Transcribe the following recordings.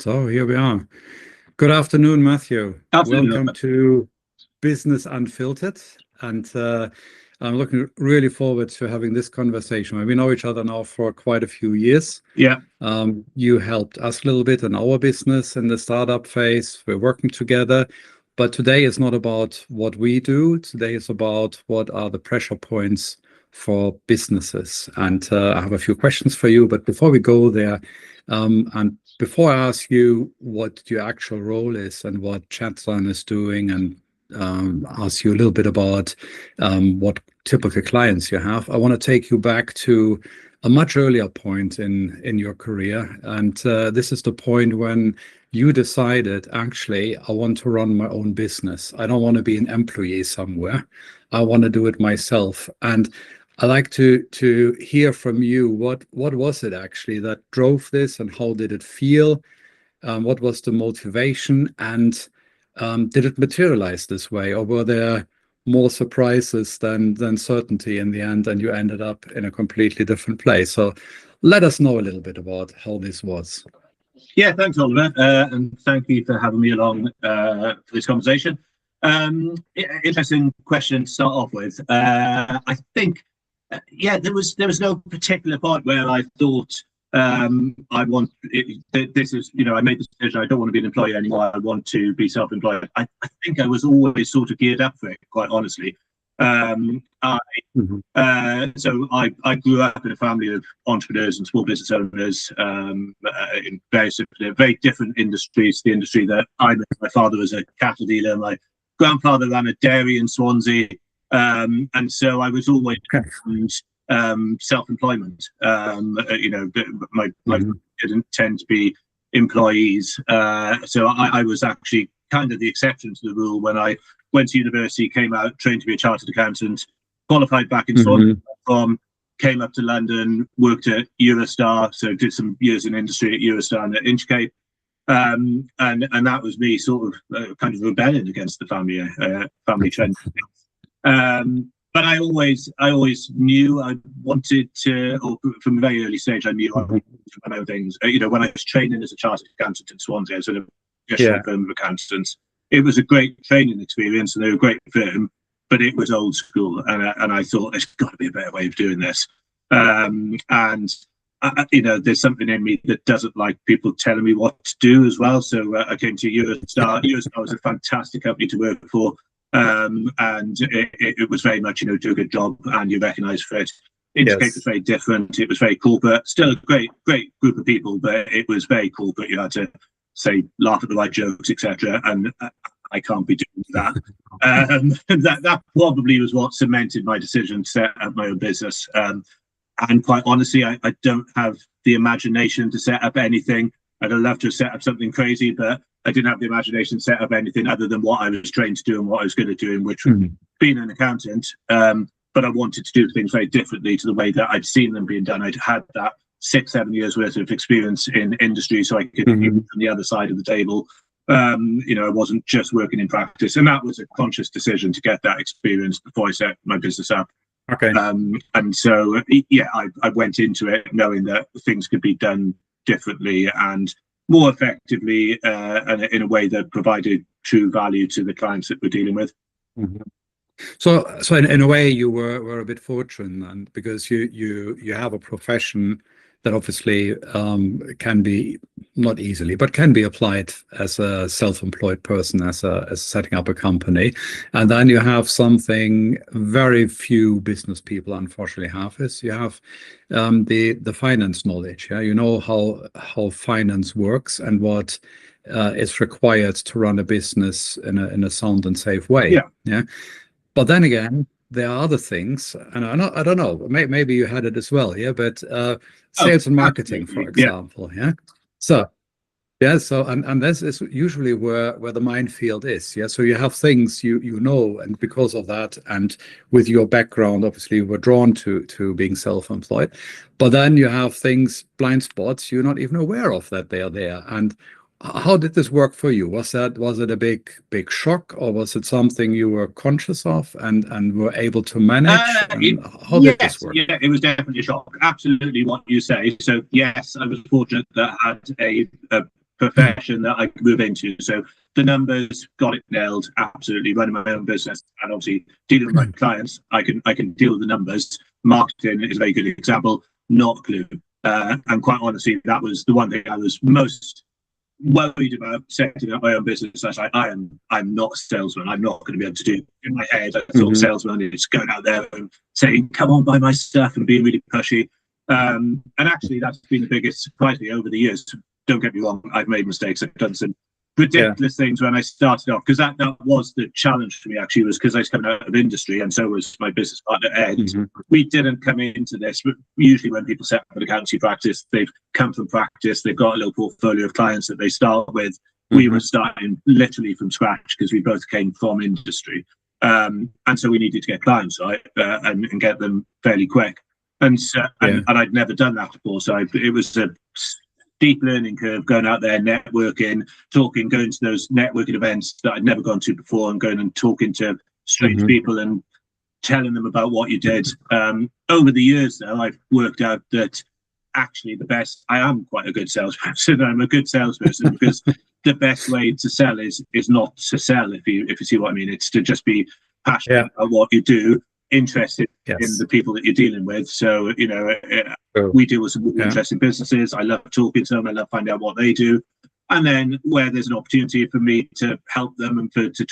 So here we are. Good afternoon, Matthew. Afternoon. Welcome to Business Unfiltered. And I'm looking really forward to having this conversation. We know each other now for quite a few years. Yeah. You helped us a little bit in our business in the startup phase. We're working together. But today is not about what we do. Today is about what are the pressure points for businesses. And I have a few questions for you. But before we go there, and before I ask you what your actual role is and what Chadsan is doing, and ask you a little bit about what typical clients you have, I want to take you back to a much earlier point in your career. And this is the point when you decided, actually, I want to run my own business. I don't want to be an employee somewhere. I want to do it myself. And I'd like to hear from you, what was it actually that drove this, and how did it feel? What was the motivation, and did it materialize this way, or were there more surprises than certainty in the end, and you ended up in a completely different place? So let us know a little bit about how this was. Yeah, thanks, Oliver, and thank you for having me along for this conversation. Interesting question to start off with. I think, there was no particular point where I thought I made the decision. I don't want to be an employee anymore. I want to be self-employed. I think I was always sort of geared up for it, quite honestly. So I grew up in a family of entrepreneurs and small business owners in very different industries. The industry that I'm in. My father was a cattle dealer. My grandfather ran a dairy in Swansea, and so I was always self-employment. My didn't tend to be employees, so I was actually kind of the exception to the rule. When I went to university, came out, trained to be a chartered accountant, qualified back in Swansea, came up to London, worked at Eurostar, so did some years in industry at Eurostar and at Inchcape, and that was me sort of kind of rebelling against the family trend. But I always knew I wanted to, or from a very early stage, I knew I wanted to run my own things. When I was training as a chartered accountant in Swansea, I was in a professional firm of accountants. It was a great training experience, and they were a great firm, but it was old school, and I thought there's got to be a better way of doing this. There's something in me that doesn't like people telling me what to do as well. So I came to Eurostar. Eurostar was a fantastic company to work for, and it was very much, do a good job and you're recognised for it. Inchcape was very different. It was very corporate. Still a great group of people, but it was very corporate. You had to laugh at the right jokes, etc. And I can't be doing that. That probably was what cemented my decision to set up my own business. And quite honestly, I don't have the imagination to set up anything. I'd love to have set up something crazy, but I didn't have the imagination to set up anything other than what I was trained to do and what I was good at doing, which was being an accountant. But I wanted to do things very differently to the way that I'd seen them being done. I'd had that 6-7 years worth of experience in industry, so I could be from the other side of the table. I wasn't just working in practice, and that was a conscious decision to get that experience before I set my business up. Okay. And so, I went into it knowing that things could be done differently and more effectively, and in a way that provided true value to the clients that we're dealing with. So in a way, you were a bit fortunate, and because you have a profession that obviously can be, not easily, but can be applied as a self-employed person, as setting up a company. And then you have something very few business people unfortunately have, is you have the finance knowledge. Yeah, you know how finance works and what is required to run a business in a sound and safe way. Yeah. But then again, there are other things, and I don't know, maybe you had it as well, but sales and marketing, for example, So and this is usually where the minefield is, So you have things you know, and because of that, and with your background, obviously, you were drawn to being self-employed. But then you have things, blind spots, you're not even aware of that they are there. And how did this work for you? Was it a big shock, or was it something you were conscious of and were able to manage? How did this work? Yeah, it was definitely a shock. Absolutely what you say. So yes, I was fortunate that I had a profession that I could move into. So the numbers, got it nailed, absolutely. Running my own business and obviously dealing with my clients, I can deal with the numbers. Marketing is a very good example, not a clue. And quite honestly, that was the one thing I was most worried about setting up my own business. I was like, I'm not a salesman. I'm not going to be able to do it. In my head, I thought salesman is going out there and saying, come on, buy my stuff, and being really pushy. And actually, that's been the biggest surprise to me over the years. Don't get me wrong, I've made mistakes. I've done some ridiculous things when I started off, because that was the challenge for me, actually, was because I was coming out of industry, and so was my business partner, Ed. We didn't come into this, but usually when people set up an accountancy practice, they've come from practice, they've got a little portfolio of clients that they start with. We were starting literally from scratch because we both came from industry. And so we needed to get clients, right, and get them fairly quick. And I'd never done that before, so it was a steep learning curve, going out there, networking, talking, going to those networking events that I'd never gone to before, and going and talking to strange people and telling them about what you did. Over the years, though, I've worked out that actually I am quite a good salesperson. I'm a good salesperson because the best way to sell is not to sell, if you see what I mean. It's to just be passionate about what you do, interested in the people that you're dealing with. So, we deal with some really interesting businesses. I love talking to them. I love finding out what they do. And then where there's an opportunity for me to help them and to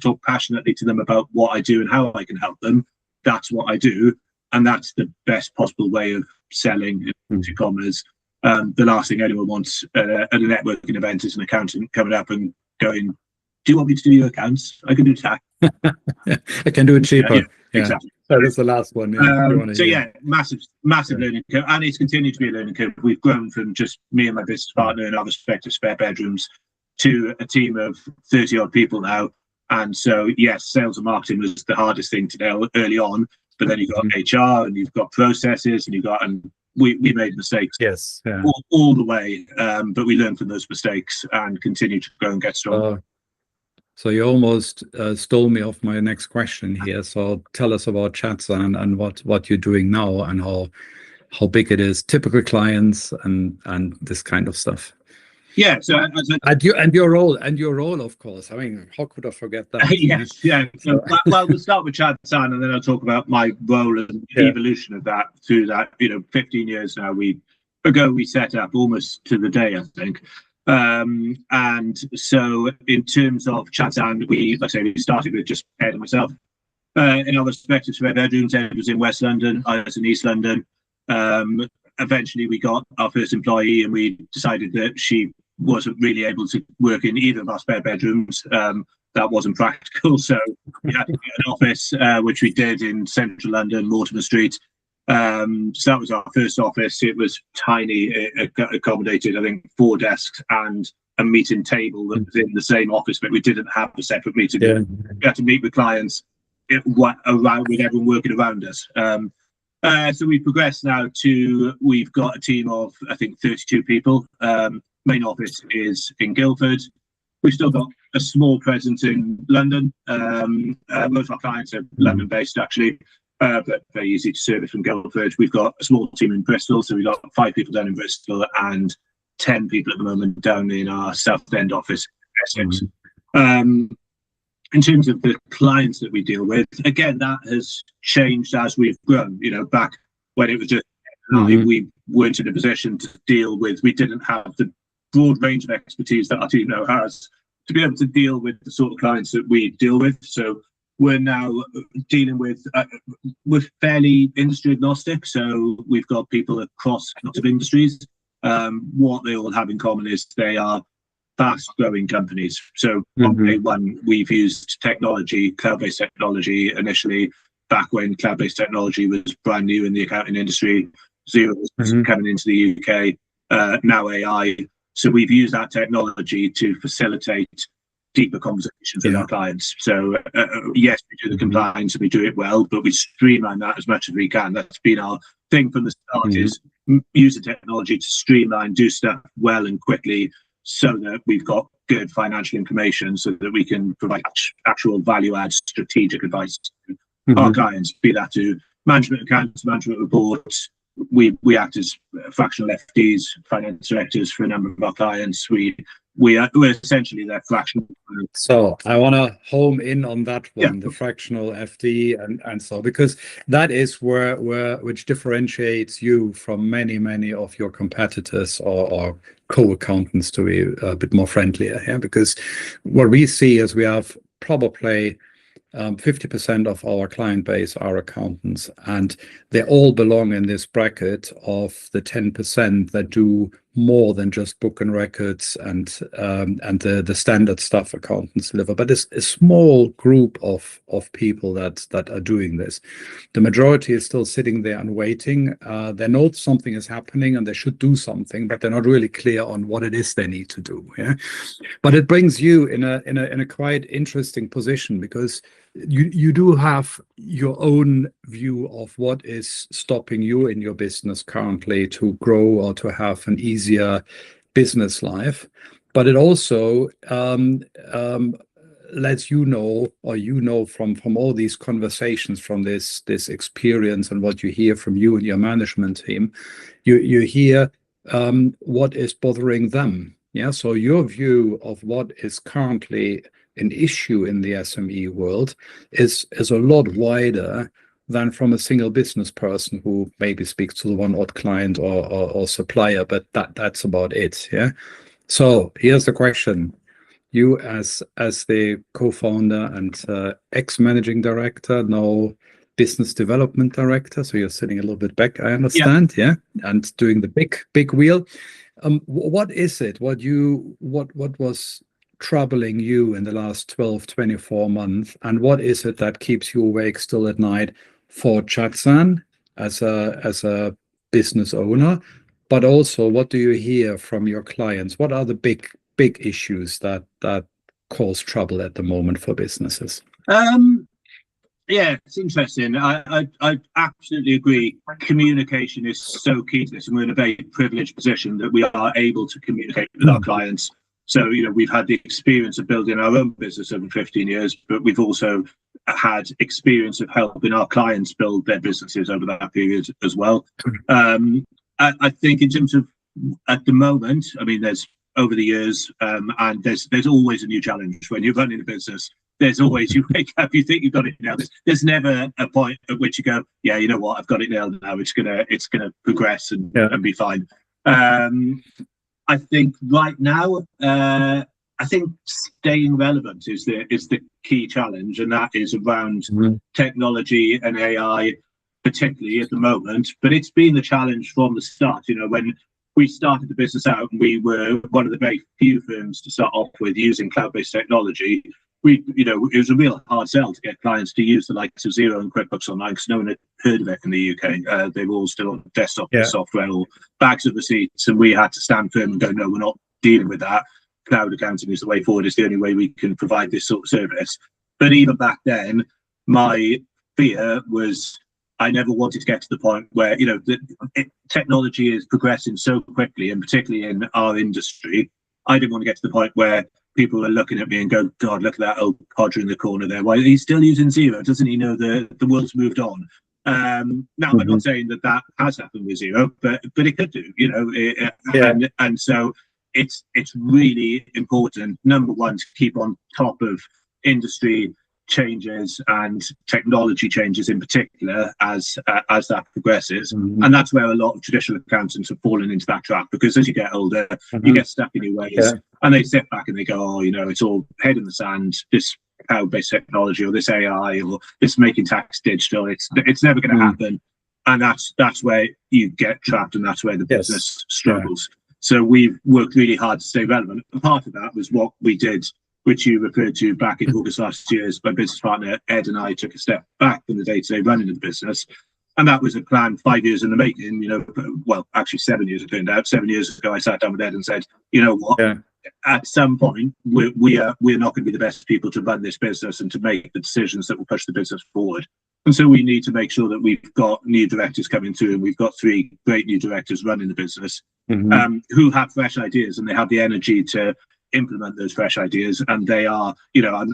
talk passionately to them about what I do and how I can help them, that's what I do. And that's the best possible way of selling in e-commerce. The last thing anyone wants at a networking event is an accountant coming up and going, do you want me to do your accounts? I can do tax. I can do it cheaper. Exactly. So that's the last one. Massive learning curve, and it's continued to be a learning curve. We've grown from just me and my business partner in our respective spare bedrooms to a team of 30 odd people now. And so, yes, sales and marketing was the hardest thing to nail early on, but then you've got HR and you've got processes and we made mistakes all the way, but we learned from those mistakes and continue to grow and get stronger. So you almost stole me off my next question here. So tell us about Chadsan and what you're doing now and how big it is, typical clients and this kind of stuff. Yeah. So and your role, of course. I mean, how could I forget that? So, well, we'll start with Chadsan, and then I'll talk about my role and evolution of that through that. 15 years now. We set up almost to the day, I think. And so in terms of Chadsan, we started with just Ed and myself in our respective spare bedrooms. Ed was in West London, I was in East London. Eventually we got our first employee, and we decided that she wasn't really able to work in either of our spare bedrooms. That wasn't practical, so we had to get an office, which we did in central London, Mortimer Street. So that was our first office. It was tiny. It accommodated, I think, 4 desks and a meeting table that was in the same office, but we didn't have a separate meeting. We had to meet with clients with everyone working around us. So we progressed now to, we've got a team of, I think, 32 people. Main office is in Guildford. We've still got a small presence in London. Most of our clients are London-based, actually. But very easy to service from Gambold. We've got a small team in Bristol, so we've got 5 people down in Bristol and 10 people at the moment down in our South End office, Essex. In terms of the clients that we deal with, again, that has changed as we've grown. Back when it was just we weren't in a position to deal with, we didn't have the broad range of expertise that our team now has to be able to deal with the sort of clients that we deal with. So we're now dealing with, we're fairly industry agnostic. So we've got people across lots of industries. What they all have in common is they are fast growing companies. So from day one, we've used technology, cloud-based technology initially, back when cloud-based technology was brand new in the accounting industry. Xero was coming into the UK, now AI. So we've used that technology to facilitate deeper conversations with our clients. So yes, we do the compliance and we do it well, but we streamline that as much as we can. That's been our thing from the start, is use the technology to streamline, do stuff well and quickly, so that we've got good financial information, so that we can provide actual value add strategic advice to our clients, be that to management accounts, management reports, we act as fractional FDs, finance directors for a number of our clients. We're essentially their fractional. So I want to home in on that one, Yeah. the fractional FD, and so, because that is which differentiates you from many of your competitors or co-accountants, to be a bit more friendlier here. Because what we see is we have probably 50% of our client base are accountants, and they all belong in this bracket of the 10% that do more than just book and records and the standard stuff accountants deliver. But it's a small group of people that are doing this. The majority is still sitting there and waiting. They know something is happening and they should do something, but they're not really clear on what it is they need to do. Yeah, but it brings you in a quite interesting position, because you do have your own view of what is stopping you in your business currently to grow or to have an easier business life. But it also lets you know, or from all these conversations, from this experience and what you hear from you and your management team, you hear what is bothering them. Yeah, so your view of what is currently an issue in the SME world is a lot wider than from a single business person who maybe speaks to the one odd client or supplier, but that's about it. Yeah. So here's the question: you as the co-founder and ex-managing director, now business development director, so you're sitting a little bit back, I understand. Yeah, and doing the big wheel. What is it? What was troubling you in the last 12, 24 months, and what is it that keeps you awake still at night for Chadsan as a business owner? But also, what do you hear from your clients? What are the big issues that cause trouble at the moment for businesses? Yeah, it's interesting. I absolutely agree. Communication is so key to this, and we're in a very privileged position that we are able to communicate with our clients. So, we've had the experience of building our own business over 15 years, but we've also had experience of helping our clients build their businesses over that period as well. I think in terms of at the moment, I mean, there's over the years, and there's always a new challenge when you're running a business. There's always, you wake up, you think you've got it nailed. There's never a point at which you go, yeah, you know what, I've got it nailed now. It's gonna progress and be fine. I think right now, I think staying relevant is the key challenge, and that is around technology and AI, particularly at the moment. But it's been the challenge from the start. When we started the business out, and we were one of the very few firms to start off with using cloud-based technology. It was a real hard sell to get clients to use the likes of Xero and QuickBooks Online, because no one had heard of it in the UK. They were all still on desktop software or bags of receipts, and we had to stand firm and go, no, we're not dealing with that. Cloud accounting is the way forward. It's the only way we can provide this sort of service. But even back then, my fear was I never wanted to get to the point where, technology is progressing so quickly, and particularly in our industry, I didn't want to get to the point where people are looking at me and go, God, look at that old codger in the corner there. Why he's still using Xero? Doesn't he know the world's moved on? Now, I'm not saying that has happened with Xero, but it could do, and so it's really important, number one, to keep on top of industry changes and technology changes in particular as that progresses. And that's where a lot of traditional accountants have fallen into that trap, because as you get older, you get stuck in your ways, and they sit back and they go, oh, it's all head in the sand, this cloud-based technology or this AI or this making tax digital, it's never going to happen. And that's where you get trapped, and that's where the business struggles. So we've worked really hard to stay relevant. And part of that was what we did, which you referred to back in August last year. My business partner, Ed, and I took a step back from the day-to-day running of the business. And that was a plan 5 years in the making, well, actually 7 years it turned out. 7 years ago, I sat down with Ed and said, you know what, at some point, we're not going to be the best people to run this business and to make the decisions that will push the business forward. And so we need to make sure that we've got new directors coming through, and we've got 3 great new directors running the business who have fresh ideas, and they have the energy to implement those fresh ideas, and they are,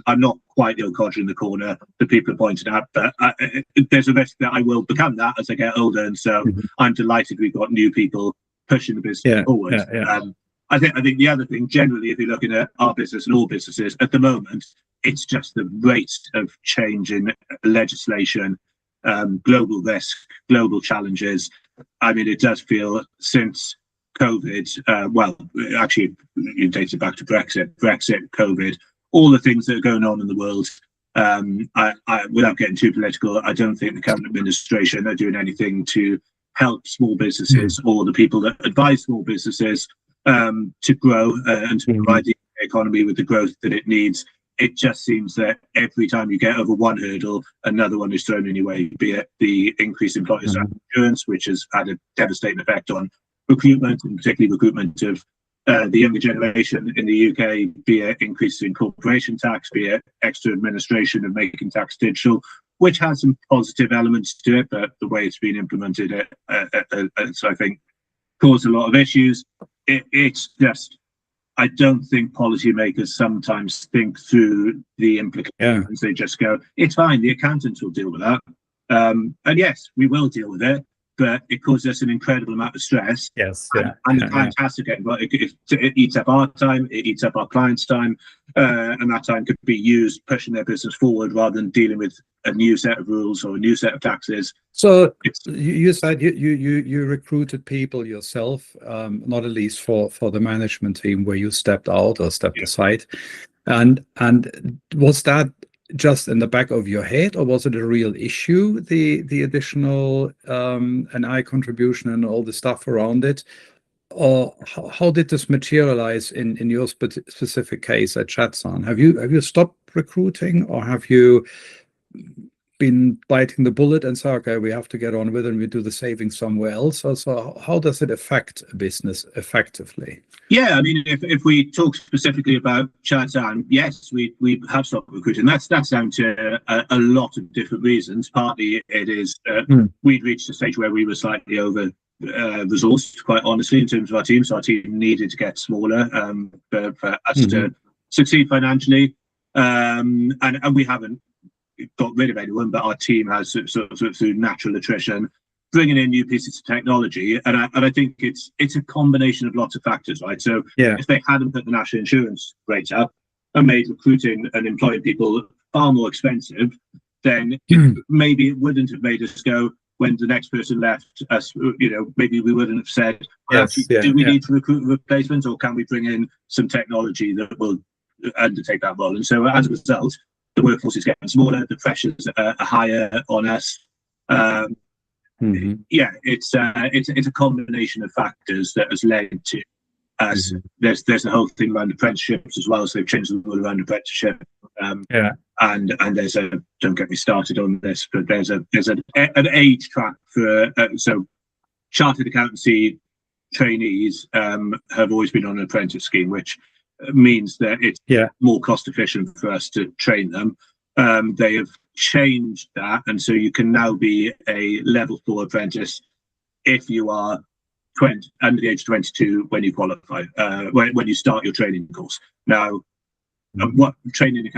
I'm not quite Neil Codger in the corner that people are pointing at, but there's a risk that I will become that as I get older, and so I'm delighted we've got new people pushing the business forward. I think the other thing, generally, if you're looking at our business and all businesses at the moment, it's just the rate of change in legislation, global risk, global challenges. I mean, it does feel since COVID, well, actually, you date it back to Brexit, COVID, all the things that are going on in the world. Without getting too political, I don't think the current administration are doing anything to help small businesses or the people that advise small businesses to grow and to provide the economy with the growth that it needs. It just seems that every time you get over one hurdle, another one is thrown in your way, be it the increased employers' insurance, which has had a devastating effect on recruitment, and particularly recruitment of the younger generation in the UK, be it increases in corporation tax, be it extra administration of making tax digital, which has some positive elements to it, but the way it's been implemented, it's, I think, caused a lot of issues. It's just, I don't think policymakers sometimes think through the implications. They just go, it's fine, the accountants will deal with that. And yes, we will deal with it, but it causes us an incredible amount of stress. And the client has to get involved. It eats up our time, it eats up our clients' time, and that time could be used pushing their business forward rather than dealing with a new set of rules or a new set of taxes. So you said you recruited people yourself, not at least for the management team where you stepped out or stepped aside, and was that just in the back of your head, or was it a real issue, the additional NI contribution and all the stuff around it? Or how did this materialize in your specific case at Chadsan? Have you stopped recruiting, or have you been biting the bullet and say, okay, we have to get on with it and we do the saving somewhere else? So how does it affect a business effectively? Yeah, I mean, if we talk specifically about Chadsan, yes, we have stopped recruiting. That's down to a lot of different reasons. Partly it is we'd reached a stage where we were slightly over resourced, quite honestly, in terms of our team. So our team needed to get smaller for us to succeed financially. And we haven't got rid of anyone, but our team has sort of through natural attrition, bringing in new pieces of technology, and I think it's a combination of lots of factors, right? So if they hadn't put the national insurance rate up and made recruiting and employing people far more expensive, then maybe it wouldn't have made us go, when the next person left us, maybe we wouldn't have said, do we need to recruit replacements, or can we bring in some technology that will undertake that role? And so as a result, the workforce is getting smaller, the pressures are higher on us. Yeah, it's a combination of factors that has led to us. There's the whole thing around apprenticeships as well, so they've changed the rule around apprenticeship. And there's a, don't get me started on this, but there's an age track for so chartered accountancy trainees have always been on an apprentice scheme, which means that it's more cost efficient for us to train them. They have changed that, and so you can now be a level 4 apprentice if you are under the age of 22 when you qualify, when you start your training course. Now, what trainee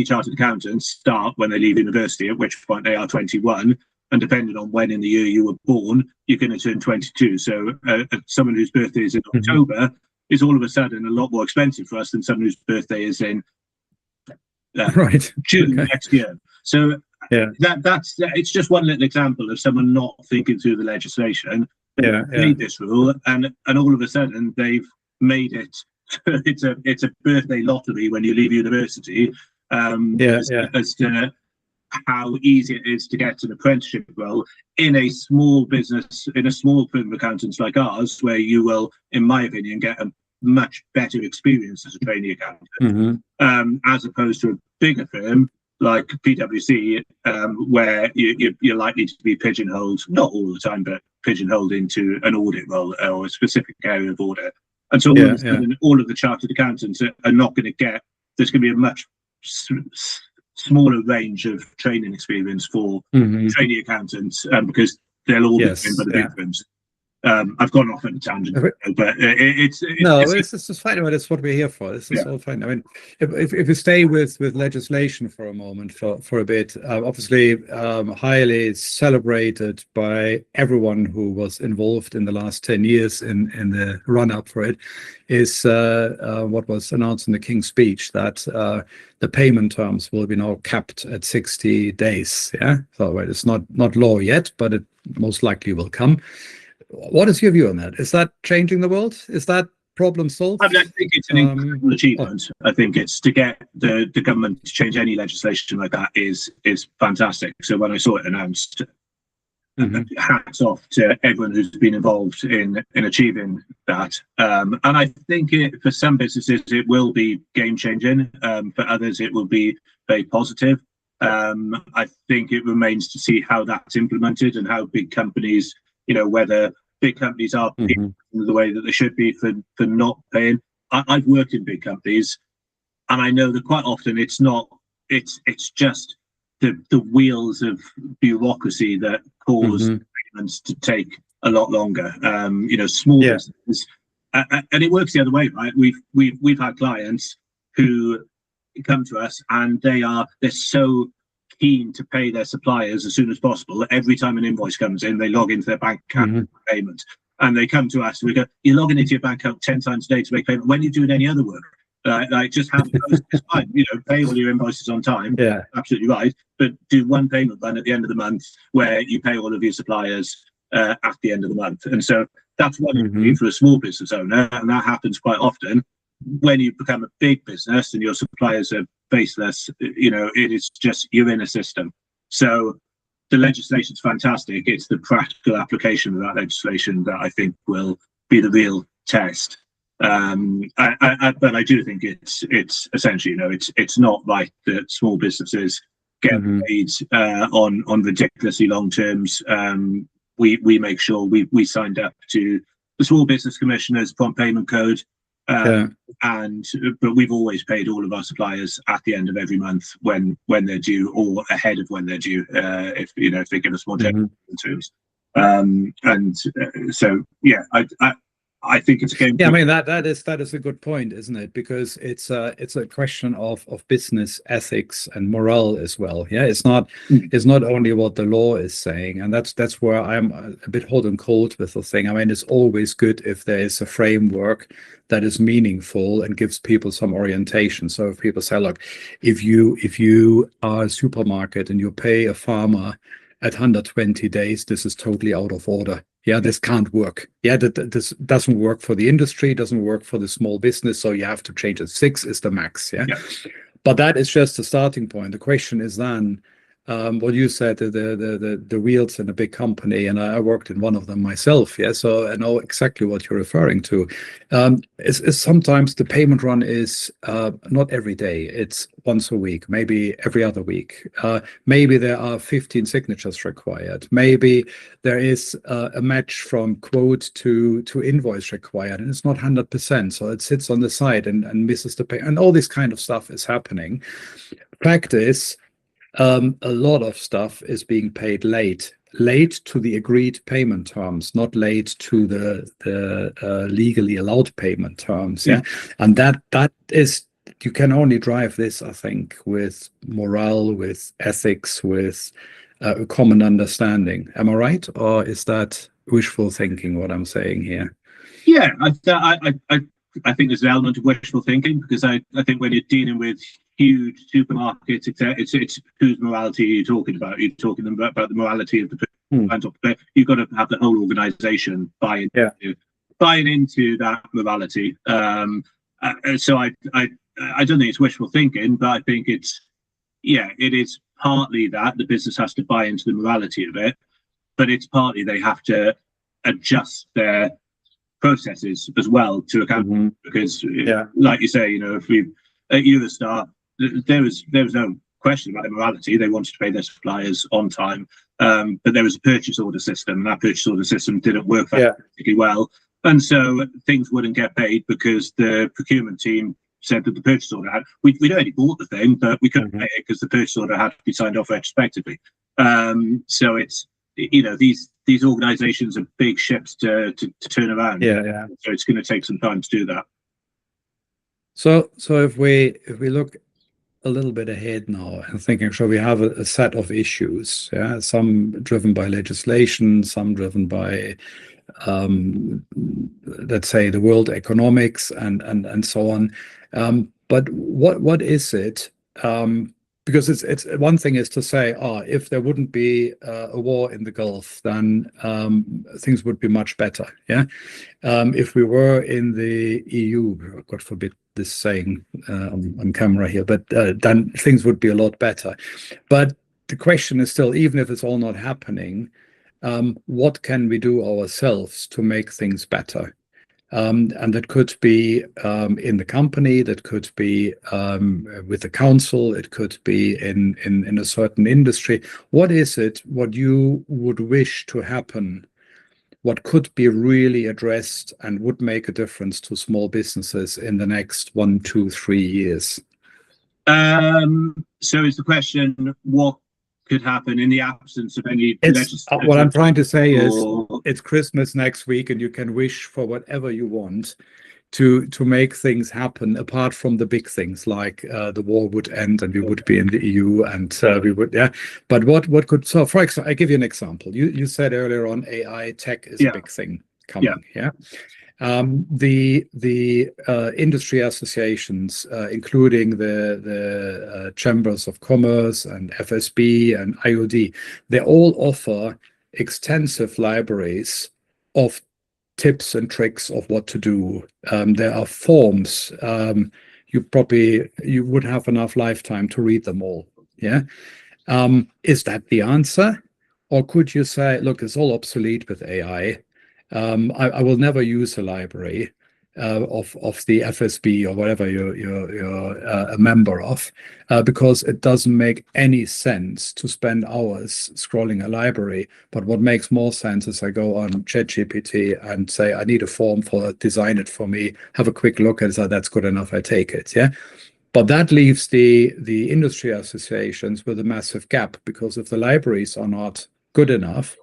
chartered accountants start when they leave university, at which point they are 21, and depending on when in the year you were born, you're going to turn 22. So someone whose birthday is in October is all of a sudden a lot more expensive for us than someone whose birthday is in June next year. So that's it's just one little example of someone not thinking through the legislation. They made this rule, and all of a sudden they've made it. it's a birthday lottery when you leave university. As to how easy it is to get an apprenticeship role in a small business, in a small firm of accountants like ours, where you will, in my opinion, get a much better experience as a trainee accountant, as opposed to a bigger firm like PwC, where you're likely to be pigeonholed, not all the time, but pigeonholed into an audit role or a specific area of audit. And so all of a sudden, all of the chartered accountants are not going to get, there's going to be a much smaller range of training experience for trainee accountants, because they'll all be trained by the big firms. I've gone off on a tangent, but it's fine. But it's what we're here for. This is Yeah. all fine. I mean, if we stay with legislation for a moment, for a bit, obviously highly celebrated by everyone who was involved in the last 10 years in the run up for it, is what was announced in the King's Speech, that the payment terms will be now capped at 60 days. Yeah, so it's not law yet, but it most likely will come. What is your view on that? Is that changing the world? Is that problem solved? I mean, I think it's an incredible achievement. I think it's to get the government to change any legislation like that is fantastic. So when I saw it announced, hats off to everyone who's been involved in achieving that. And I think for some businesses it will be game changing. For others it will be very positive. I think it remains to see how that's implemented and how big companies, whether big companies are paying the way that they should be for not paying. I've worked in big companies, and I know that quite often it's not. It's just the wheels of bureaucracy that cause payments to take a lot longer. Small businesses, and it works the other way, right? We've had clients who come to us and they're so keen to pay their suppliers as soon as possible. Every time an invoice comes in, they log into their bank account for payment, and they come to us. We go, "You're logging into your bank account 10 times a day to make payment. When are you doing any other work? Just have it's fine. Pay all your invoices on time. Yeah, absolutely right. But do one payment run at the end of the month where you pay all of your suppliers at the end of the month." And so that's one thing for a small business owner, and that happens quite often. When you become a big business and your suppliers are faceless, it is just, you're in a system. So the legislation's fantastic. It's the practical application of that legislation that I think will be the real test. But I do think it's essentially, it's not right that small businesses get paid on ridiculously long terms. We make sure we signed up to the Small Business Commissioner's prompt payment code. But we've always paid all of our suppliers at the end of every month when they're due, or ahead of when they're due, if they give us more general terms. So yeah, I think it's a game. Yeah, I mean that is a good point, isn't it? Because it's a question of business ethics and morale as well. Yeah, it's not only what the law is saying, and that's where I'm a bit hot and cold with the thing. I mean, it's always good if there is a framework that is meaningful and gives people some orientation. So if people say, look, if you are a supermarket and you pay a farmer at 120 days, this is totally out of order. Yeah, this can't work. Yeah, this doesn't work for the industry, doesn't work for the small business. So you have to change it. 6 is the max. Yeah. But that is just the starting point. The question is then, what you said, the wheels in a big company, and I worked in one of them myself. Yeah, so I know exactly what you're referring to. Is sometimes the payment run is not every day. It's once a week, maybe every other week. Maybe there are 15 signatures required. Maybe there is a match from quote to invoice required, and it's not 100%. So it sits on the side and misses the pay, and all this kind of stuff is happening. Fact is, a lot of stuff is being paid late to the agreed payment terms, not late to the legally allowed payment terms. Yeah, and that is, you can only drive this, I think, with morale, with ethics, with a common understanding. Am I right, or is that wishful thinking? What I'm saying here? Yeah, I think there's an element of wishful thinking, because I think when you're dealing with huge supermarkets, it's whose morality are you talking about? You're talking about the morality of the person. You've got to have the whole organisation buying into that morality. So I don't think it's wishful thinking, but I think it is partly that the business has to buy into the morality of it, but it's partly they have to adjust their processes as well to account because, like you say, if we at Eurostar, there was no question about their morality. They wanted to pay their suppliers on time, but there was a purchase order system, and that purchase order system didn't work particularly well, and so things wouldn't get paid because the procurement team said that the purchase order we'd already bought the thing, but we couldn't pay it because the purchase order had to be signed off retrospectively. So it's these these organizations are big ships to turn around. Yeah. So it's going to take some time to do that. So if we look a little bit ahead now and thinking, so we have a set of issues, yeah, some driven by legislation, some driven by let's say the world economics and so on. But what is it? Because it's one thing is to say, if there wouldn't be a war in the Gulf, then things would be much better. Yeah, if we were in the EU, God forbid this saying on camera here, but then things would be a lot better. But the question is still, even if it's all not happening, what can we do ourselves to make things better? And that could be in the company, that could be with the council, it could be in a certain industry. What is it, what you would wish to happen? What could be really addressed and would make a difference to small businesses in the next 1, 2, 3 years? So is the question, what could happen in the absence of any legislation? What I'm trying to say is it's Christmas next week and you can wish for whatever you want to make things happen apart from the big things like the war would end and we would be in the EU and we would, yeah. But what could, so for example, I give you an example. You said earlier on AI tech is a big thing coming, yeah. The industry associations, including the chambers of commerce and FSB and IOD, they all offer extensive libraries of tips and tricks of what to do. There are forms. You would have enough lifetime to read them all. Yeah. Is that the answer? Or could you say, look, it's all obsolete with AI. I will never use a library of the FSB or whatever you're a member of, because it doesn't make any sense to spend hours scrolling a library. But what makes more sense is I go on ChatGPT and say, I need a form design it for me, have a quick look and say, that's good enough, I take it. Yeah. But that leaves the industry associations with a massive gap, because if the libraries are not good enough,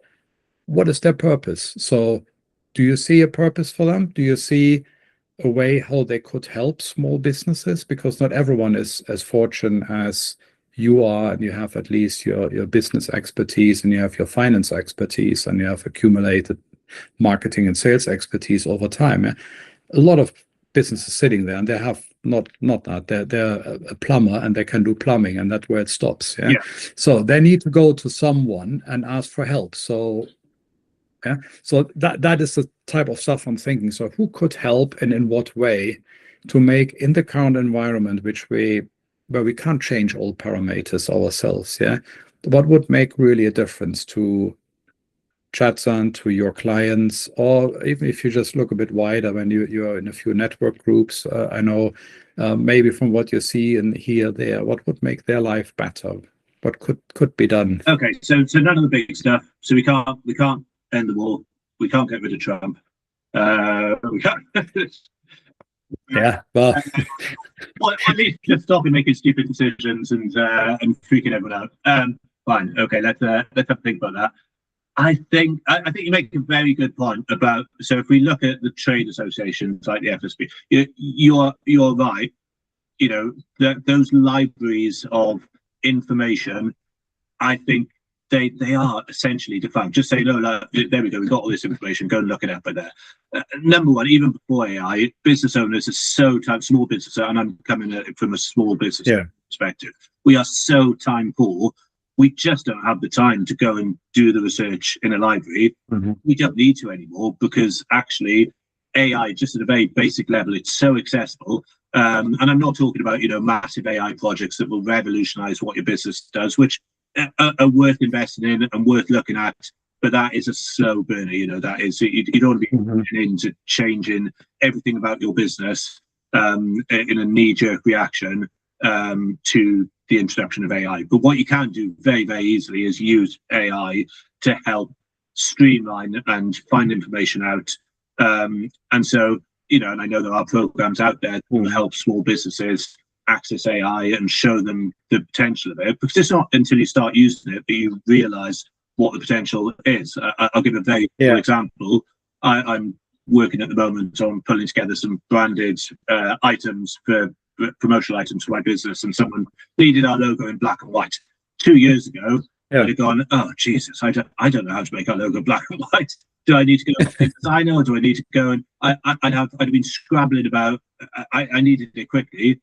what is their purpose? So do you see a purpose for them? Do you see a way how they could help small businesses? Because not everyone is as fortunate as you are, and you have at least your business expertise, and you have your finance expertise, and you have accumulated marketing and sales expertise over time. Yeah? A lot of businesses sitting there, and they have not that. They're a plumber and they can do plumbing, and that's where it stops. Yeah? So they need to go to someone and ask for help. So yeah, so that is the type of stuff I'm thinking. So who could help and in what way to make, in the current environment, where we can't change all parameters ourselves, yeah, what would make really a difference to Chadsan, to your clients, or even if you just look a bit wider, when you're in a few network groups, I know maybe from what you see and hear there, what would make their life better? What could be done? Okay, so none of the big stuff. So we can't end the war. We can't get rid of Trump. We can't. Yeah, well, at least just stop and making stupid decisions and freaking everyone out. Fine. Okay, let's have a think about that. I think you make a very good point about. So if we look at the trade associations like the FSB, you're right. You know, those libraries of information, I think they are essentially defined. Just say, no, there we go, we've got all this information, go and look it up there. Number one, even before AI, business owners are small business, and I'm coming at it from a small business perspective. We are so time poor. We just don't have the time to go and do the research in a library. We don't need to anymore, because actually AI, just at a very basic level, it's so accessible. And I'm not talking about, massive AI projects that will revolutionize what your business does, which are worth investing in and worth looking at. But that is a slow burner, that is, you don't want to be into changing everything about your business in a knee-jerk reaction to the introduction of AI. But what you can do very, very easily is use AI to help streamline and find information out. And so, and I know there are programs out there that will help small businesses access AI and show them the potential of it, because it's not until you start using it that you realize what the potential is. I'll give a very good example. I'm working at the moment on pulling together some branded items for promotional items for my business, and someone needed our logo in black and white. 2 years ago, I'd have gone, oh Jesus, I don't know how to make our logo black and white. Do I need to go to designer, or do I need to go and I'd have been scrabbling about. I needed it quickly.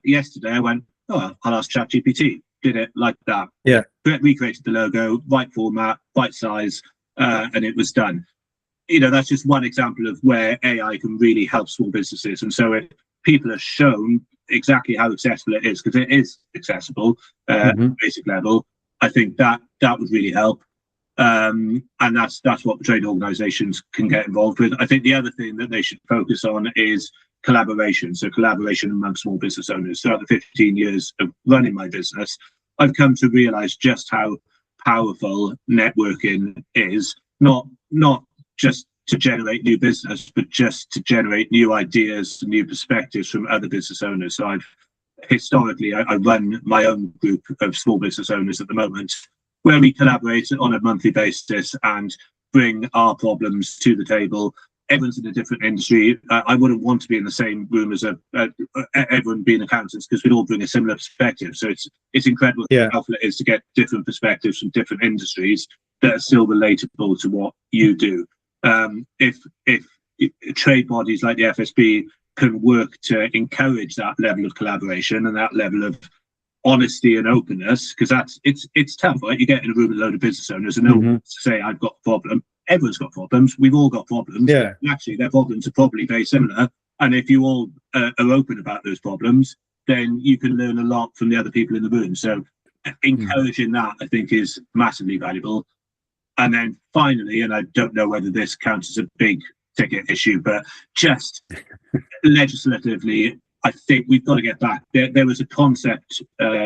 Yesterday I went, oh, I'll ask ChatGPT. Did it like that. Yeah. Recreated the logo, right format, right size, and it was done. You know, that's just one example of where AI can really help small businesses. And so if people are shown exactly how accessible it is, because it is accessible at basic level, I think that would really help. And that's what the trade organisations can get involved with. I think the other thing that they should focus on is collaboration. So collaboration among small business owners. Throughout the 15 years of running my business, I've come to realise just how powerful networking is, not just to generate new business, but just to generate new ideas, new perspectives from other business owners. So I run my own group of small business owners at the moment, where we collaborate on a monthly basis and bring our problems to the table. Everyone's in a different industry. I wouldn't want to be in the same room as everyone being accountants, because we'd all bring a similar perspective. So it's incredible how helpful it is to get different perspectives from different industries that are still relatable to what you do. If trade bodies like the FSB can work to encourage that level of collaboration and that level of honesty and openness, because it's tough, right? You get in a room with a load of business owners and no one wants to say, I've got a problem. Everyone's got problems. We've all got problems. Yeah. And actually, their problems are probably very similar. And if you all are open about those problems, then you can learn a lot from the other people in the room. So encouraging that, I think, is massively valuable. And then finally, and I don't know whether this counts as a big ticket issue, but just legislatively, I think we've got to get back. There was a concept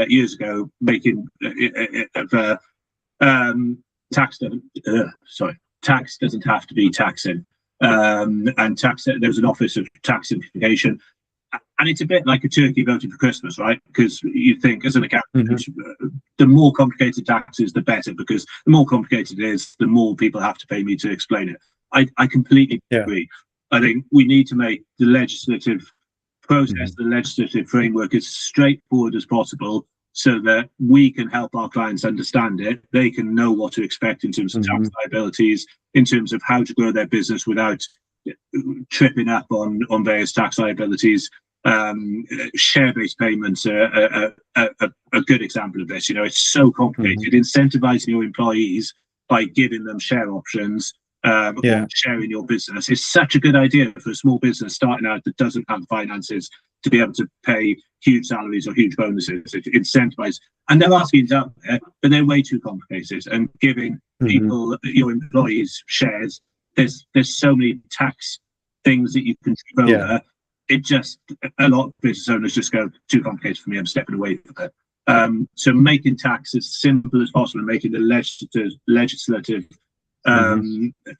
years ago making of tax doesn't have to be taxing, and tax. There was an office of tax simplification, and it's a bit like a turkey voting for Christmas, right? Because you think, as an accountant, the more complicated tax is, the better, because the more complicated it is, the more people have to pay me to explain it. I completely agree. I think we need to make the legislative process, the legislative framework, as straightforward as possible, so that we can help our clients understand it. They can know what to expect in terms of tax liabilities, in terms of how to grow their business without tripping up on various tax liabilities. Share-based payments are a good example of this. You know, it's so complicated. Incentivizing your employees by giving them share options, or sharing your business, is such a good idea for a small business starting out that doesn't have finances to be able to pay huge salaries or huge bonuses. It incentivize, and there are schemes out there, but they're way too complicated. And giving people, your employees, shares, there's so many tax things that you can trip over. It just, a lot of business owners just go, too complicated for me, I'm stepping away from it. So making tax as simple as possible, and making the legislative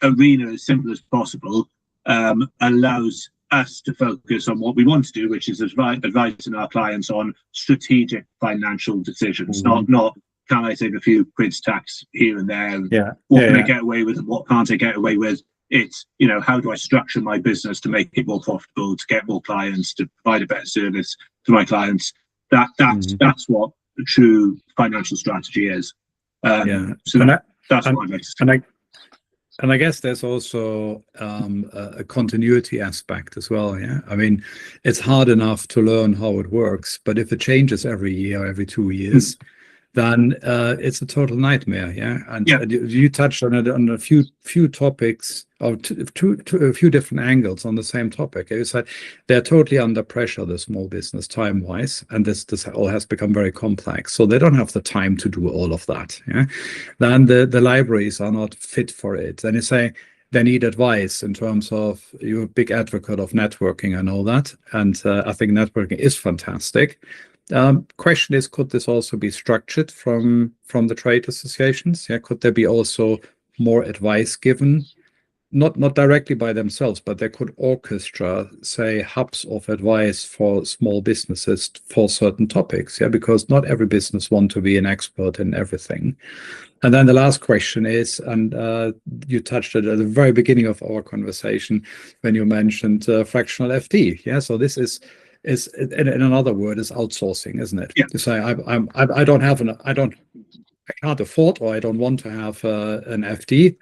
arena as simple as possible, allows us to focus on what we want to do, which is advising our clients on strategic financial decisions, not can I save a few quid's tax here and there, what can I get away with and what can't I get away with. It's, you know, how do I structure my business to make it more profitable, to get more clients, to provide a better service to my clients. That's what the true financial strategy is. So that's what I'd like to say. And I guess there's also a continuity aspect as well. Yeah, I mean, it's hard enough to learn how it works, but if it changes every year, every 2 years, then it's a total nightmare. Yeah, and you touched on it on a few topics, or a few different angles on the same topic. You said they're totally under pressure, the small business, time-wise, and this all has become very complex. So they don't have the time to do all of that. Yeah, then the libraries are not fit for it. Then you say they need advice in terms of, you're a big advocate of networking, I know that, and I think networking is fantastic. Question is, could this also be structured from the trade associations? Yeah, could there be also more advice given not directly by themselves, but they could orchestra, say, hubs of advice for small businesses for certain topics, yeah, because not every business want to be an expert in everything. And then the last question is, and you touched it at the very beginning of our conversation when you mentioned fractional FD, yeah. So this is in another word is outsourcing, isn't it? Yeah. To say I can't afford or I don't want to have an FD.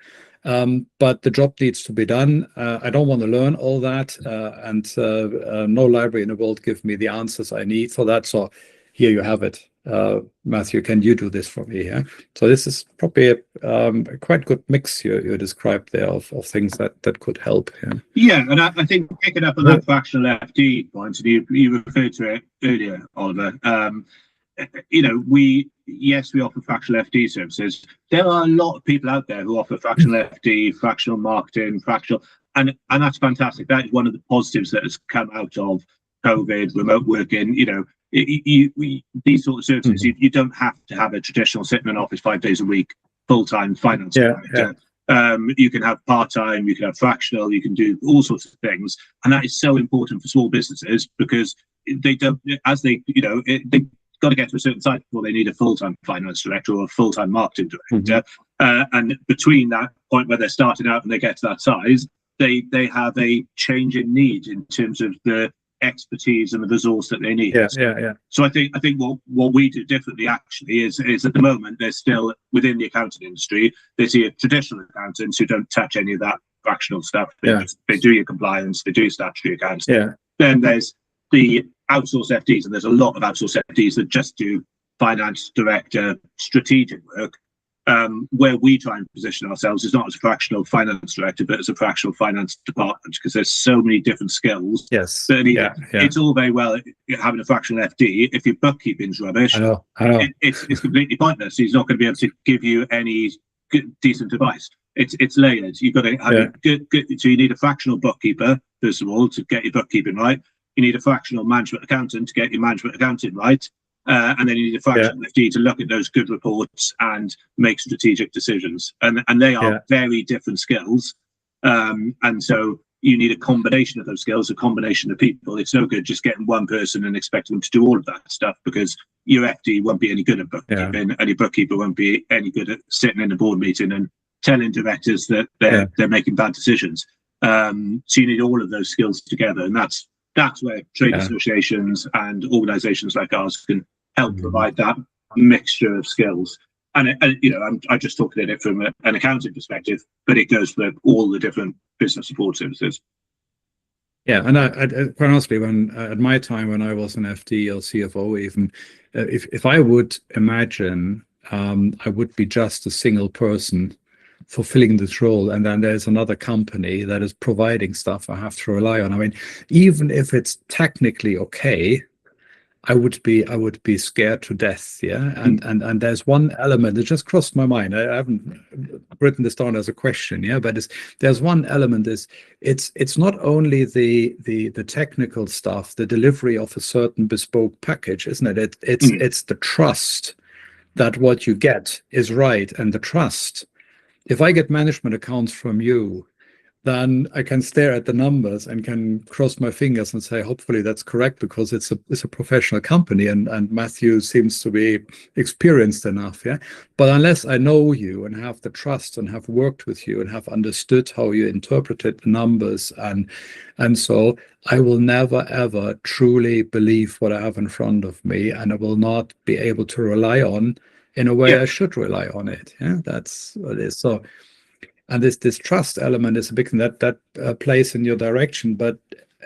But the job needs to be done. I don't want to learn all that, and no library in the world give me the answers I need for that. So here you have it. Matthew, can you do this for me? Yeah. So this is probably a quite good mix you described there of things that could help. Yeah. Yeah, and I think picking up on that fractional FD point, and you referred to it earlier, Oliver. We offer fractional FD services. There are a lot of people out there who offer fractional FD, fractional marketing, fractional, and that's fantastic. That is one of the positives that has come out of COVID, remote working. These sort of services, you don't have to have a traditional sitting in an office 5 days a week, full-time finance director. You can have part-time, you can have fractional, you can do all sorts of things, and that is so important for small businesses because they don't, they got to get to a certain size before they need a full-time finance director or a full-time marketing director. And between that point where they're starting out and they get to that size, they have a change in need in terms of the expertise and the resource that they need. So I think what we do differently actually is at the moment there's still within the accounting industry, there's your traditional accountants who don't touch any of that fractional stuff. They do your compliance, they do statutory accounts. Then there's the outsourced FDs, and there's a lot of outsourced FDs that just do finance director strategic work. Where we try and position ourselves is not as a fractional finance director, but as a fractional finance department, because there's so many different skills. It's all very well having a fractional FD. If your bookkeeping's rubbish, I know. It's completely pointless. He's not going to be able to give you any decent advice. It's layered. You've got to have good. So you need a fractional bookkeeper first of all to get your bookkeeping right. You need a fractional management accountant to get your management accounting right. And then you need a fractional FD to look at those good reports and make strategic decisions. And they are very different skills. And so you need a combination of those skills, a combination of people. It's no good just getting one person and expecting them to do all of that stuff, because your FD won't be any good at bookkeeping, and your bookkeeper won't be any good at sitting in a board meeting and telling directors that they're making bad decisions. So you need all of those skills together, and that's where trade associations and organisations like ours can help provide that mixture of skills. And I'm just talking at it from an accounting perspective, but it goes for all the different business support services. Yeah, and I quite honestly, when at my time when I was an FD or CFO, even if I would imagine, I would be just a single person fulfilling this role, and then there's another company that is providing stuff I have to rely on. I mean, even if it's technically okay, I would be scared to death. Yeah. And there's one element that just crossed my mind. I haven't written this down as a question. Yeah. But there's one element it's not only the technical stuff, the delivery of a certain bespoke package, isn't it? It's the trust that what you get is right. And the trust, if I get management accounts from you, then I can stare at the numbers and can cross my fingers and say, hopefully that's correct, because it's a professional company, and Matthew seems to be experienced enough. Yeah. But unless I know you and have the trust and have worked with you and have understood how you interpreted the numbers, and so I will never ever truly believe what I have in front of me, and I will not be able to rely on in a way I should rely on it. Yeah. That's what it is. So, and this trust element is a big thing that plays in your direction, but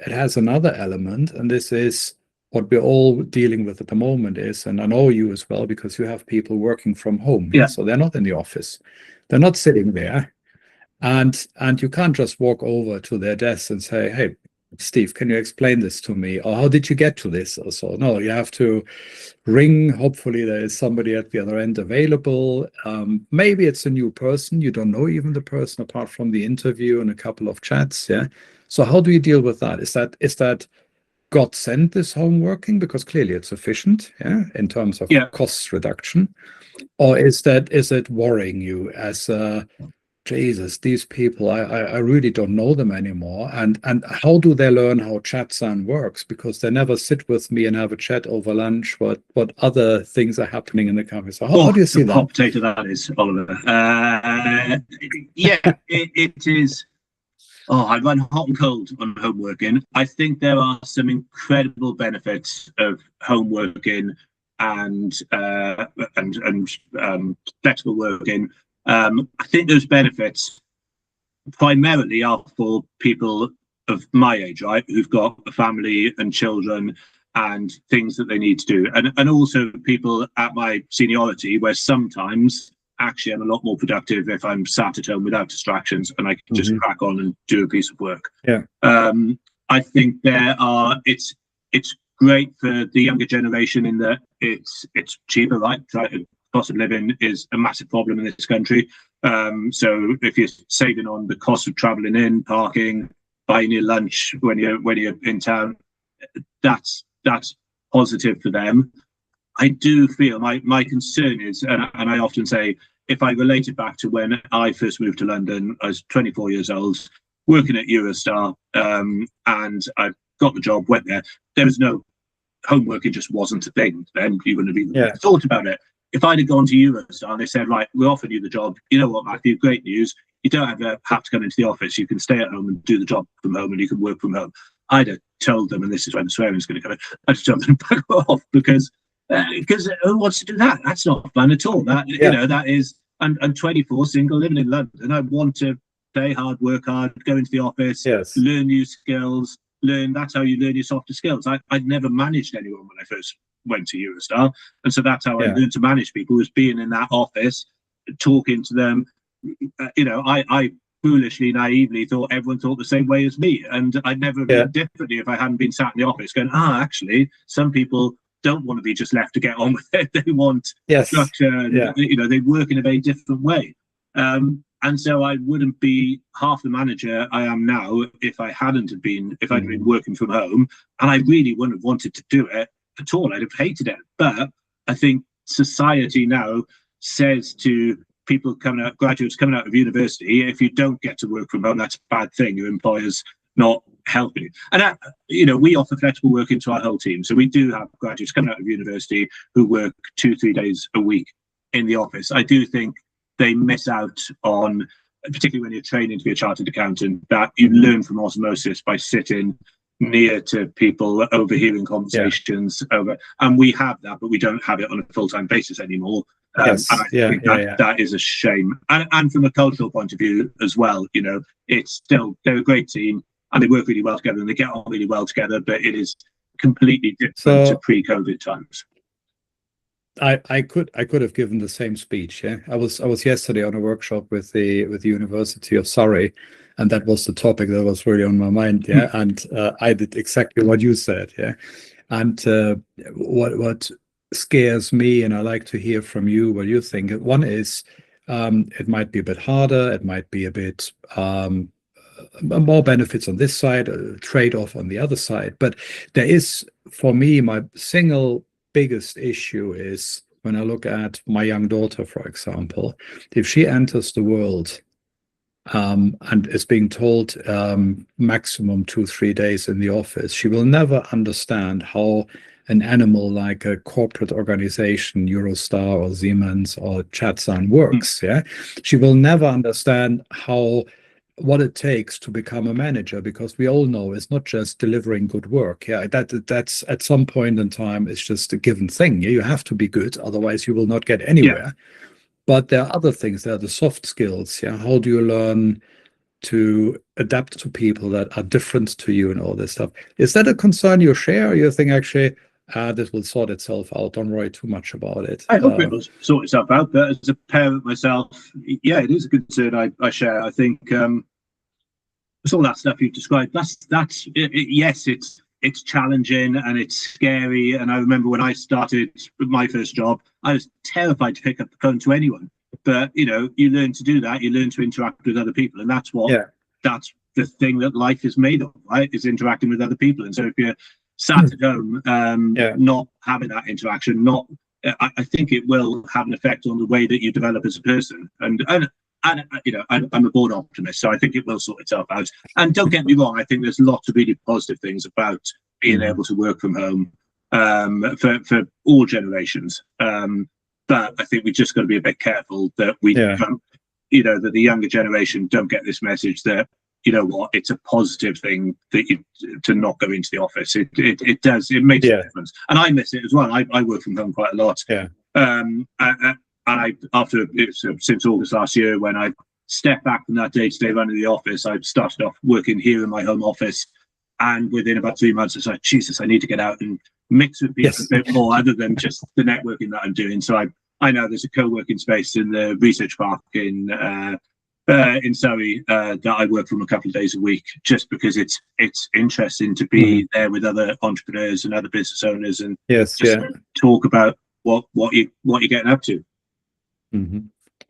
it has another element, and this is what we're all dealing with at the moment is, and I know you as well, because you have people working from home. So they're not in the office. They're not sitting there. And you can't just walk over to their desk and say, hey, Steve, can you explain this to me? Or how did you get to this? Or so. No, you have to ring. Hopefully there is somebody at the other end available. Maybe it's a new person. You don't know even the person apart from the interview and a couple of chats. Yeah. So how do you deal with that? Is that God sent this home working because clearly it's efficient, in terms of cost reduction? Or is it worrying you as Jesus, these people, I really don't know them anymore. And how do they learn how Chadsan works? Because they never sit with me and have a chat over lunch. What other things are happening in the company? So how do you see that? Hot potato that is, Oliver. Yeah, it is. Oh, I run hot and cold on home working. I think there are some incredible benefits of home working and flexible working. I think those benefits primarily are for people of my age, right, who've got a family and children and things that they need to do, and also people at my seniority, where sometimes actually I'm a lot more productive if I'm sat at home without distractions and I can just crack on and do a piece of work. Yeah. I think it's great for the younger generation in that it's cheaper, right? Cost of living is a massive problem in this country. So if you're saving on the cost of traveling in, parking, buying your lunch when you're in town, that's positive for them. I do feel my concern is, and I often say, if I relate it back to when I first moved to London, I was 24 years old, working at Eurostar, and I got the job, went there. There was no homework, it just wasn't a thing. Then you wouldn't have even thought about it. If I'd have gone to Eurostar and they said, right, we're offering you the job, you know what, Matthew, great news. You don't have to come into the office. You can stay at home and do the job from home and you can work from home. I'd have told them, and this is when the swearing is going to come in, I'd have told them to back off because who wants to do that? That's not fun at all. That you know, that is. I'm 24, single, living in London. I want to play hard, work hard, go into the office, learn new skills. That's how you learn your softer skills. I'd never managed anyone when I first went to Eurostar, and so that's how I learned to manage people, was being in that office, talking to them. You know, I foolishly, naively thought everyone thought the same way as me, and I'd never been differently if I hadn't been sat in the office going, actually, some people don't want to be just left to get on with it. They want structure. And, you know, they work in a very different way. And so I wouldn't be half the manager I am now if I hadn't been working from home, and I really wouldn't have wanted to do it at all. I'd have hated it. But I think society now says to people graduates coming out of university, if you don't get to work from home, that's a bad thing. Your employer's not helping you. And you know, we offer flexible working to our whole team. So we do have graduates coming out of university who work 2-3 days a week in the office. I do think they miss out on, particularly when you're training to be a chartered accountant, that you learn from osmosis by sitting near to people, overhearing conversations and we have that, but we don't have it on a full-time basis anymore. And I think that is a shame. And from a cultural point of view as well, you know, it's still, they're a great team and they work really well together and they get on really well together, but it is completely different to pre-COVID times. I could have given the same speech. I was yesterday on a workshop with the University of Surrey, and that was the topic that was really on my mind. And I did exactly what you said. And what scares me, and I like to hear from you what you think. One is it might be a bit harder. It might be a bit more benefits on this side, a trade-off on the other side. But there is, for me, my single biggest issue is when I look at my young daughter, for example, if she enters the world and is being told maximum 2-3 days in the office, she will never understand how an animal like a corporate organization, Eurostar or Siemens or Chadsan works. She will never understand what it takes to become a manager, because we all know it's not just delivering good work. That's at some point in time, it's just a given thing. You have to be good, otherwise you will not get anywhere. But there are other things. There are the soft skills. How do you learn to adapt to people that are different to you and all this stuff? Is that a concern you share, or you think actually this will sort itself out, don't worry too much about it? I hope it will sort itself out, but as a parent myself, it is a concern I share. I think it's all that stuff you've described. Yes, it's challenging and it's scary. And I remember when I started my first job, I was terrified to pick up the phone to anyone. But you know, you learn to do that. You learn to interact with other people, and that's that's the thing that life is made of, right? Is interacting with other people. And so if you're sat at home, not having that interaction, I think it will have an effect on the way that you develop as a person. And and I'm a born optimist, so I think it will sort itself out. And don't get me wrong, I think there's lots of really positive things about being able to work from home for all generations. But I think we just got to be a bit careful that we don't, that the younger generation don't get this message that, you know what, it's a positive thing that to not go into the office. It makes a difference, and I miss it as well. I work from home quite a lot. And since August last year, when I stepped back from that day-to-day running the office, I started off working here in my home office, and within about 3 months, I was like, Jesus, I need to get out and mix with people a bit more, other than just the networking that I'm doing. So I know there's a co-working space in the research park in Surrey that I work from a couple of days a week, just because it's interesting to be there with other entrepreneurs and other business owners, and talk about what you're getting up to.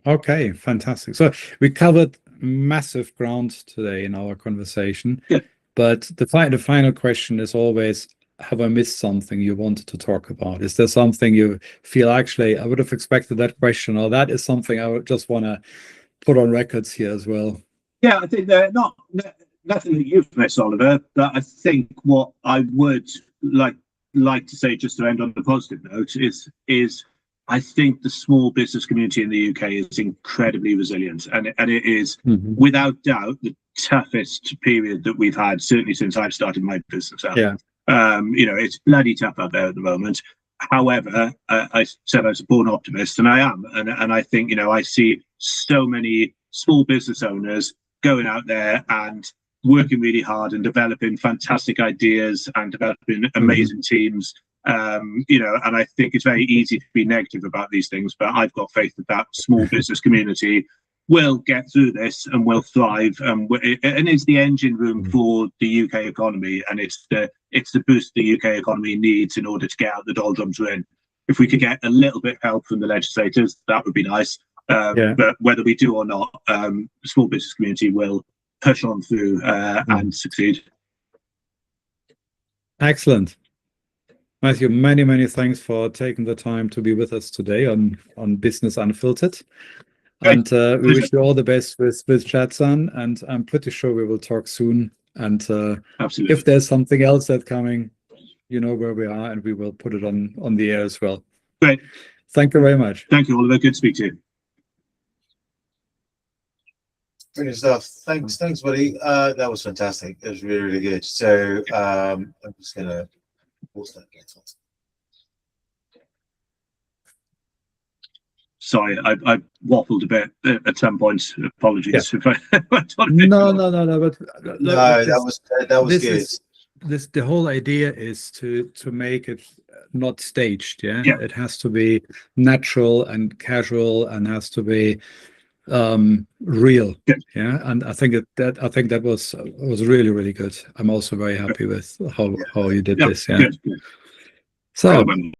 Okay, fantastic. So we covered massive ground today in our conversation. But the final question is always, have I missed something you wanted to talk about? Is there something you feel, actually, I would have expected that question, or that is something I would just want to put on records here as well? Yeah, I think nothing that you've missed, Oliver, but I think what I would like to say, just to end on a positive note, is I think the small business community in the UK is incredibly resilient, and it is without doubt the toughest period that we've had, certainly since I've started my business out. It's bloody tough out there at the moment. However, I said I was a born optimist, and I am, and I think, I see so many small business owners going out there and working really hard and developing fantastic ideas and developing amazing teams. And I think it's very easy to be negative about these things, but I've got faith that small business community will get through this and will thrive, and it's the engine room for the UK economy, and it's the boost the UK economy needs in order to get out the doldrums we're in. If we could get a little bit of help from the legislators, that would be nice. But whether we do or not, the small business community will push on through and succeed. Excellent. Matthew, many, many thanks for taking the time to be with us today on Business Unfiltered. And we wish you all the best with Chadsan, and I'm pretty sure we will talk soon. And if there's something else that's coming, you know where we are, and we will put it on the air as well. Great. Thank you very much. Thank you, Oliver. Good to speak to you. Brilliant stuff. Thanks, buddy. That was fantastic. It was really, really good. So I'm just gonna pause that again. Sorry, I waffled a bit at some points. Apologies if I No. But that was good. The whole idea is to make it not staged. Yeah, it has to be natural and casual, and has to be real. And I think that was really, really good. I'm also very happy with how you did this. Good. So